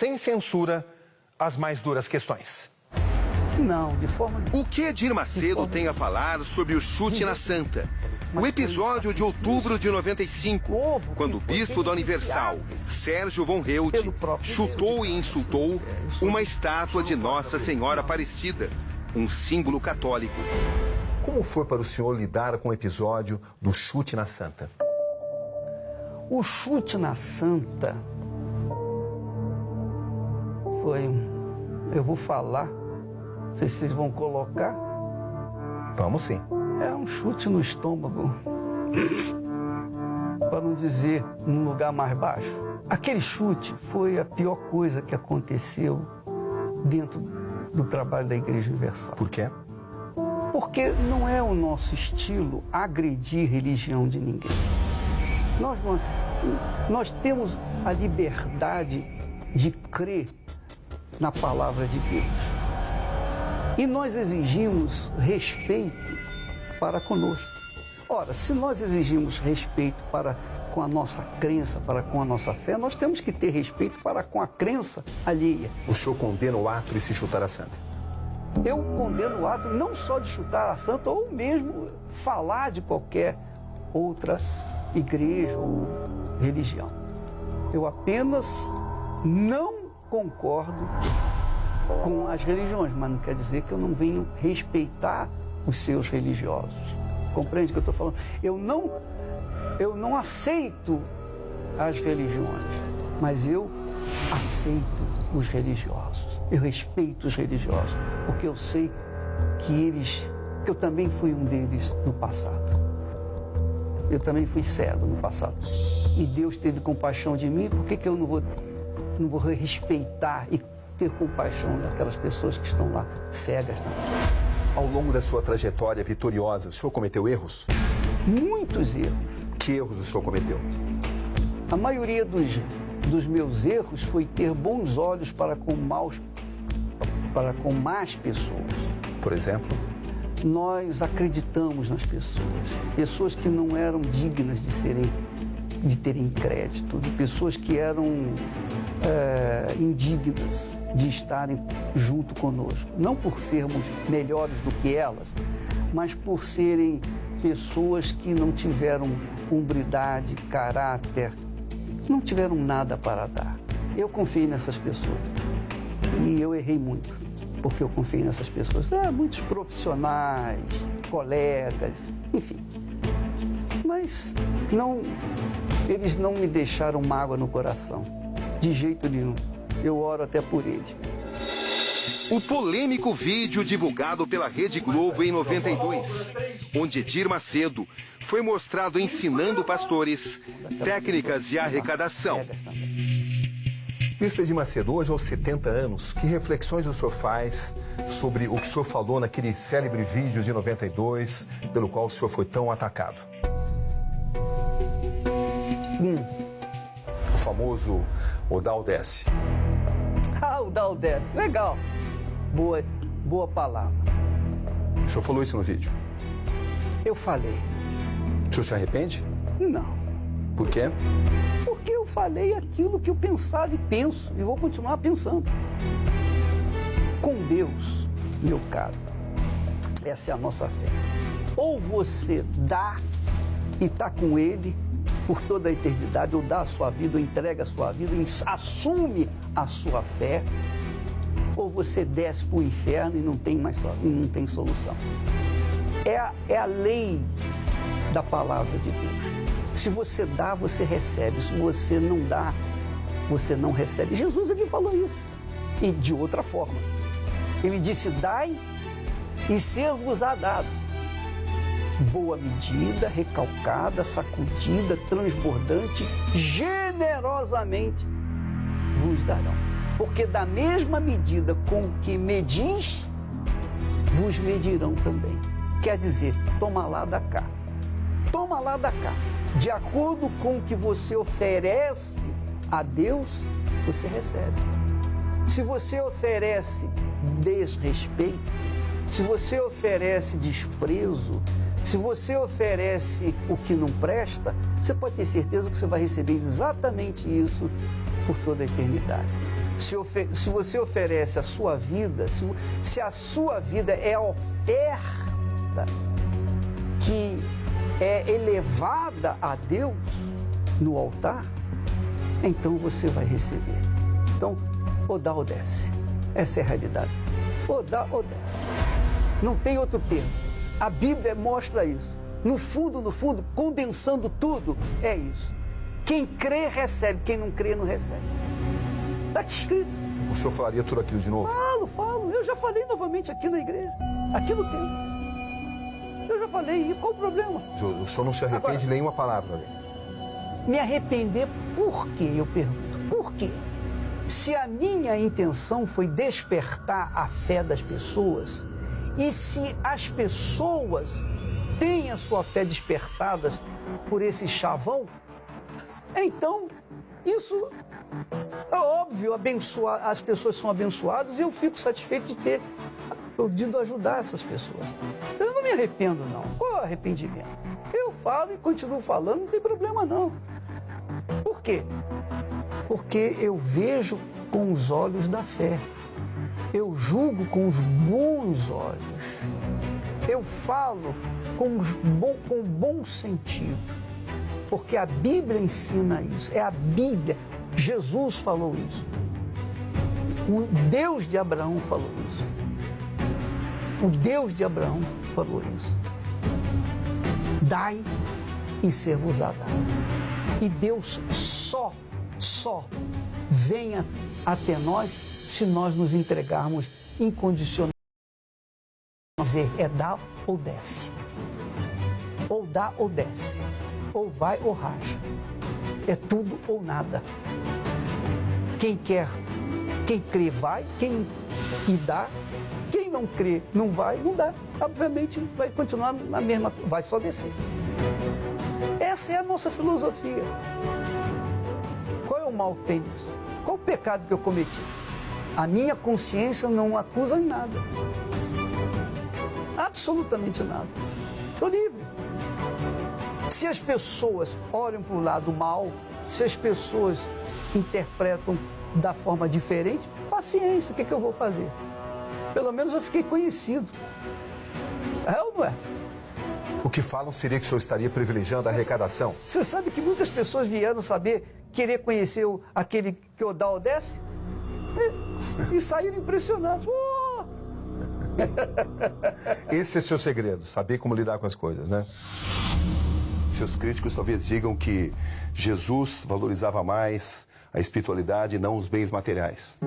sem censura, as mais duras questões. Não, de forma... O que Edir Macedo tem a falar sobre o chute na Santa? O episódio de outubro de 95, quando o bispo da Universal, Sérgio von Held, chutou e insultou uma estátua de Nossa Senhora Aparecida, um símbolo católico. Como foi para o senhor lidar com o episódio do chute na Santa? O chute na Santa foi... Eu vou falar, não sei se vocês vão colocar. Vamos sim. É um chute no estômago, para não dizer num lugar mais baixo. Aquele chute foi a pior coisa que aconteceu dentro do trabalho da Igreja Universal. Por quê? Porque não é o nosso estilo agredir religião de ninguém. Nós temos a liberdade de crer na palavra de Deus. E nós exigimos respeito para conosco. Ora, se nós exigimos respeito para com a nossa crença, para com a nossa fé, nós temos que ter respeito para com a crença alheia. O senhor condena o ato de se chutar a Santa? Eu condeno o ato não só de chutar a Santa, ou mesmo falar de qualquer outra igreja ou religião. Eu apenas não concordo com as religiões, mas não quer dizer que eu não venho respeitar os seus religiosos. Compreende o que eu estou falando? Eu não aceito as religiões, mas eu aceito os religiosos. Eu respeito os religiosos, porque eu sei que eu também fui um deles no passado. Eu também fui cego no passado. E Deus teve compaixão de mim, por que eu não vou respeitar e ter compaixão daquelas pessoas que estão lá cegas também? Ao longo da sua trajetória vitoriosa, o senhor cometeu erros? Muitos erros. Que erros o senhor cometeu? A maioria dos meus erros foi ter bons olhos para com más pessoas. Por exemplo? Nós acreditamos nas pessoas que não eram dignas de terem crédito, de pessoas que eram indignas de estarem junto conosco. Não por sermos melhores do que elas, mas por serem pessoas que não tiveram hombridade, caráter, não tiveram nada para dar. Eu confiei nessas pessoas e eu errei muito, porque eu confiei nessas pessoas. Muitos profissionais, colegas, enfim. Mas eles não me deixaram mágoa no coração, de jeito nenhum. Eu oro até por eles. O polêmico vídeo divulgado pela Rede Globo em 92, onde Edir Macedo foi mostrado ensinando pastores técnicas de arrecadação. Bispo Edir Macedo, hoje aos 70 anos, que reflexões o senhor faz sobre o que o senhor falou naquele célebre vídeo de 92, pelo qual o senhor foi tão atacado? O famoso o dá ou desce. O dá ou desce, legal. Boa palavra. O senhor falou isso no vídeo? Eu falei. O senhor se arrepende? Não. Por quê? Porque eu falei aquilo que eu pensava e penso, e vou continuar pensando. Com Deus, meu caro, essa é a nossa fé. Ou você dá e está com Ele por toda a eternidade, ou dá a sua vida, ou entrega a sua vida, assume a sua fé, ou você desce para o inferno e não tem solução. É a lei da palavra de Deus. Se você dá, você recebe. Se você não dá, você não recebe. Jesus aqui falou isso. E de outra forma. Ele disse, dai e ser-vos-á dado. Boa medida, recalcada, sacudida, transbordante, generosamente vos darão. Porque da mesma medida com que medis, vos medirão também. Quer dizer, toma lá da cá. Toma lá da cá. De acordo com o que você oferece a Deus, você recebe. Se você oferece desrespeito, se você oferece desprezo, se você oferece o que não presta, você pode ter certeza que você vai receber exatamente isso por toda a eternidade. Se você oferece a sua vida, se a sua vida é a oferta que é elevada a Deus no altar, então você vai receber. Então, ou dá ou desce. Essa é a realidade. Ou dá ou desce. Não tem outro termo. A Bíblia mostra isso. No fundo, condensando tudo, é isso. Quem crê, recebe. Quem não crê, não recebe. Está aqui escrito. O senhor falaria tudo aquilo de novo? Falo. Eu já falei novamente aqui na igreja. Aqui no templo. Eu já falei. E qual o problema? O senhor não se arrepende de nenhuma palavra ali? Me arrepender por quê? Eu pergunto. Por quê? Se a minha intenção foi despertar a fé das pessoas, e se as pessoas têm a sua fé despertada por esse chavão, então isso é óbvio, as pessoas são abençoadas e eu fico satisfeito de ter podido ajudar essas pessoas. Então eu não me arrependo, não. Qual é o arrependimento? Eu falo e continuo falando, não tem problema não. Por quê? Porque eu vejo com os olhos da fé. Eu julgo com os bons olhos. Eu falo com bom sentido. Porque a Bíblia ensina isso. É a Bíblia. Jesus falou isso. O Deus de Abraão falou isso. O Deus de Abraão falou isso. Dai e ser-vos-á dado. E Deus só venha até nós se nós nos entregarmos incondicionalmente. É dar ou desce. Ou dá ou desce. Ou vai ou racha. É tudo ou nada. Quem crê vai, quem dá, quem não crê não vai, não dá. Obviamente vai continuar na mesma, vai só descer. Essa é a nossa filosofia. Qual é o mal que tem nisso? Qual o pecado que eu cometi? A minha consciência não acusa em nada. Absolutamente nada. Estou livre. Se as pessoas olham para o lado mal, se as pessoas interpretam da forma diferente, paciência, o que eu vou fazer? Pelo menos eu fiquei conhecido. É ou não é? O que falam seria que o senhor estaria privilegiando a arrecadação. Você sabe que muitas pessoas vieram querer conhecer aquele que o dá ou desce e saíram impressionados. Oh! Esse é seu segredo, saber como lidar com as coisas, né? Seus críticos talvez digam que Jesus valorizava mais a espiritualidade e não os bens materiais.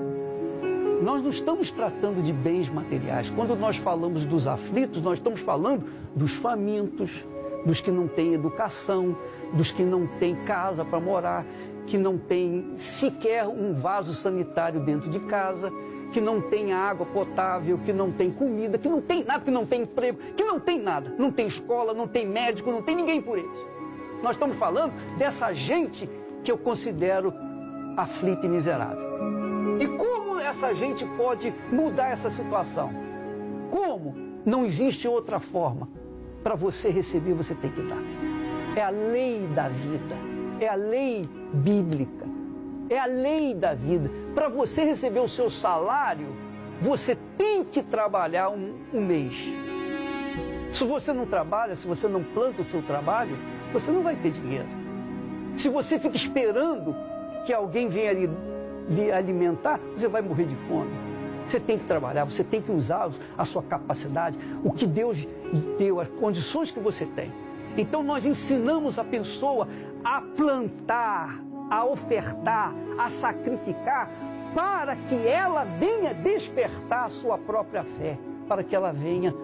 Nós não estamos tratando de bens materiais. Quando nós falamos dos aflitos, nós estamos falando dos famintos, dos que não têm educação, dos que não têm casa para morar, que não têm sequer um vaso sanitário dentro de casa, que não tem água potável, que não tem comida, que não tem nada, que não tem emprego, que não tem nada. Não tem escola, não tem médico, não tem ninguém por eles. Nós estamos falando dessa gente que eu considero aflita e miserável. E como essa gente pode mudar essa situação? Como? Não existe outra forma. Para você receber, você tem que dar. É a lei da vida, é a lei bíblica, é a lei da vida. Para você receber o seu salário, você tem que trabalhar um mês. Se você não trabalha, se você não planta o seu trabalho, você não vai ter dinheiro. Se você fica esperando que alguém venha lhe alimentar, você vai morrer de fome. Você tem que trabalhar, você tem que usar a sua capacidade, o que Deus deu, as condições que você tem. Então nós ensinamos a pessoa a plantar, a ofertar, a sacrificar, para que ela venha despertar a sua própria fé, para que ela venha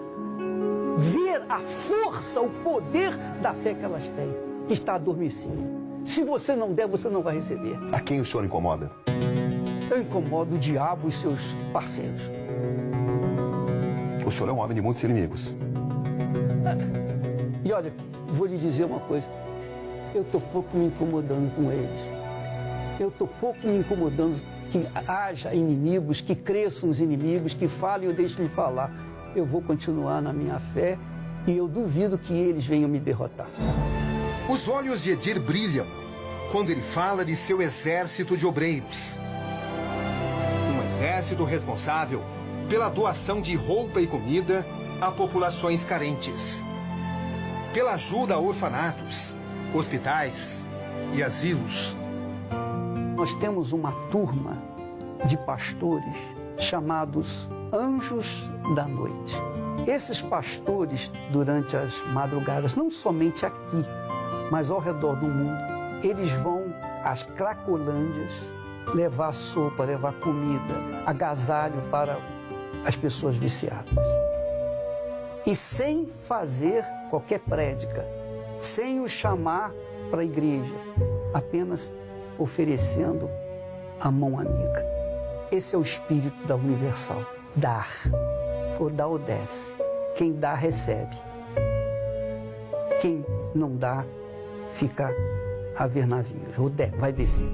ver a força, o poder da fé que elas têm, que está adormecida. Se você não der, você não vai receber. A quem o senhor incomoda? Eu incomodo o diabo e seus parceiros. O senhor é um homem de muitos inimigos. E olha, vou lhe dizer uma coisa. Eu estou pouco me incomodando com eles. Eu estou pouco me incomodando que haja inimigos, que cresçam os inimigos, que falem e eu deixo de falar. Eu vou continuar na minha fé e eu duvido que eles venham me derrotar. Os olhos de Edir brilham quando ele fala de seu exército de obreiros. exército responsável pela doação de roupa e comida a populações carentes, pela ajuda a orfanatos, hospitais e asilos. Nós temos uma turma de pastores chamados Anjos da Noite. Esses pastores, durante as madrugadas, não somente aqui, mas ao redor do mundo, eles vão às Cracolândias levar sopa, levar comida, agasalho para as pessoas viciadas. E sem fazer qualquer prédica, sem os chamar para a igreja, apenas oferecendo a mão amiga. Esse é o espírito da Universal. Dar. Ou dá ou desce. Quem dá, recebe. Quem não dá, fica a ver navios. Ou vai descer.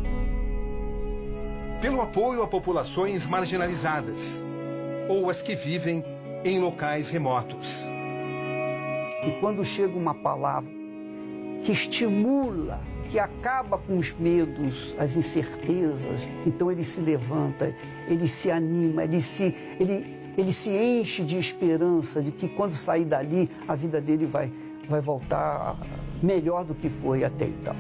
Pelo apoio a populações marginalizadas ou as que vivem em locais remotos. E quando chega uma palavra que estimula, que acaba com os medos, as incertezas, então ele se levanta, ele se anima, ele se enche de esperança de que quando sair dali, a vida dele vai voltar melhor do que foi até então.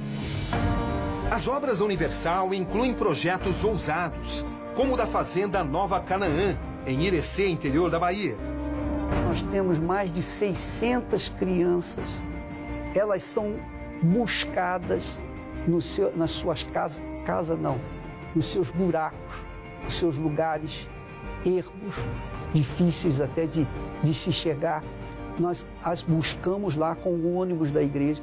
As obras da Universal incluem projetos ousados, como o da Fazenda Nova Canaã, em Irecê, interior da Bahia. Nós temos mais de 600 crianças. Elas são buscadas nas suas casas, nos seus buracos, nos seus lugares ermos, difíceis até de se chegar. Nós as buscamos lá com o ônibus da igreja.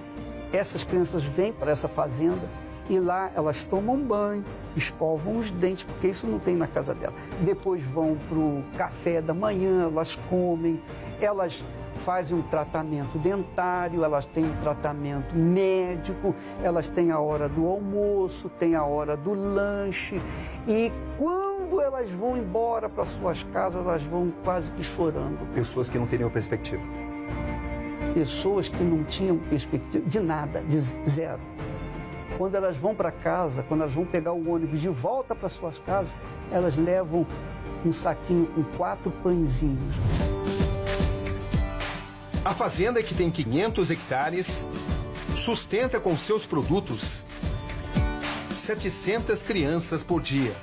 Essas crianças vêm para essa fazenda e lá elas tomam banho, escovam os dentes, porque isso não tem na casa dela. Depois vão para o café da manhã, elas comem, elas fazem um tratamento dentário, elas têm um tratamento médico, elas têm a hora do almoço, têm a hora do lanche. E quando elas vão embora para suas casas, elas vão quase que chorando. Pessoas que não teriam perspectiva. Pessoas que não tinham perspectiva de nada, de zero. Quando elas vão para casa, quando elas vão pegar o ônibus de volta para suas casas, elas levam um saquinho com 4 pãezinhos. A fazenda, que tem 500 hectares, sustenta com seus produtos 700 crianças por dia.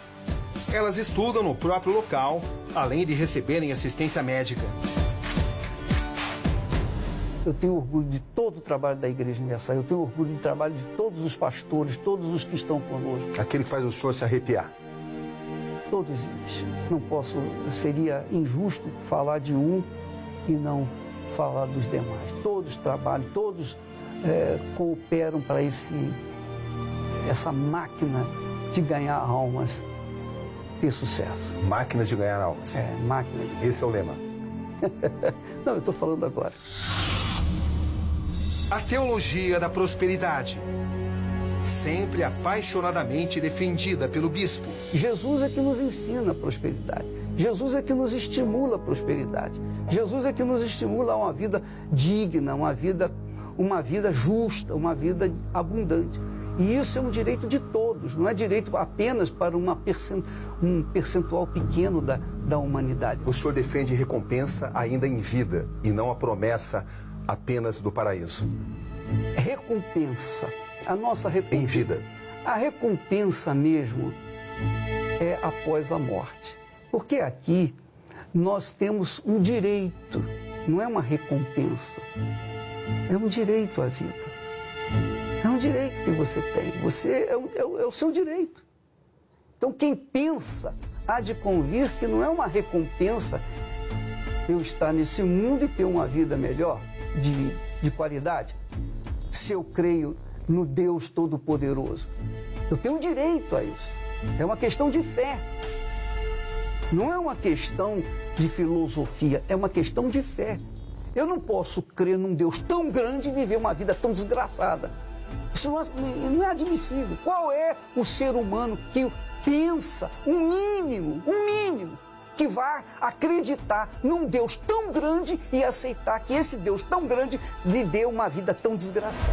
Elas estudam no próprio local, além de receberem assistência médica. Eu tenho orgulho de todo o trabalho da Igreja Universal, eu tenho orgulho do trabalho de todos os pastores, todos os que estão conosco. Aquele que faz o senhor se arrepiar. Todos eles. Não posso, seria injusto falar de um e não falar dos demais. Todos trabalham, todos cooperam para essa máquina de ganhar almas ter sucesso. Máquina de ganhar almas. Máquina de... Esse é o lema. Não, eu estou falando agora. A teologia da prosperidade, sempre apaixonadamente defendida pelo bispo. Jesus é que nos ensina a prosperidade. Jesus é que nos estimula a prosperidade. Jesus é que nos estimula a uma vida digna, uma vida justa, uma vida abundante. E isso é um direito de todos, não é direito apenas para um percentual pequeno da humanidade. O senhor defende recompensa ainda em vida e não a promessa apenas do paraíso. Recompensa. A nossa recompensa. Em vida. A recompensa mesmo é após a morte. Porque aqui nós temos um direito, não é uma recompensa. É um direito à vida. É um direito que você tem. É o seu direito. Então, quem pensa há de convir que não é uma recompensa eu estar nesse mundo e ter uma vida melhor, de qualidade, se eu creio no Deus Todo-Poderoso. Eu tenho direito a isso. É uma questão de fé. Não é uma questão de filosofia, é uma questão de fé. Eu não posso crer num Deus tão grande e viver uma vida tão desgraçada. Isso não é admissível. Qual é o ser humano que pensa, um mínimo, que vai acreditar num Deus tão grande e aceitar que esse Deus tão grande lhe dê uma vida tão desgraçada?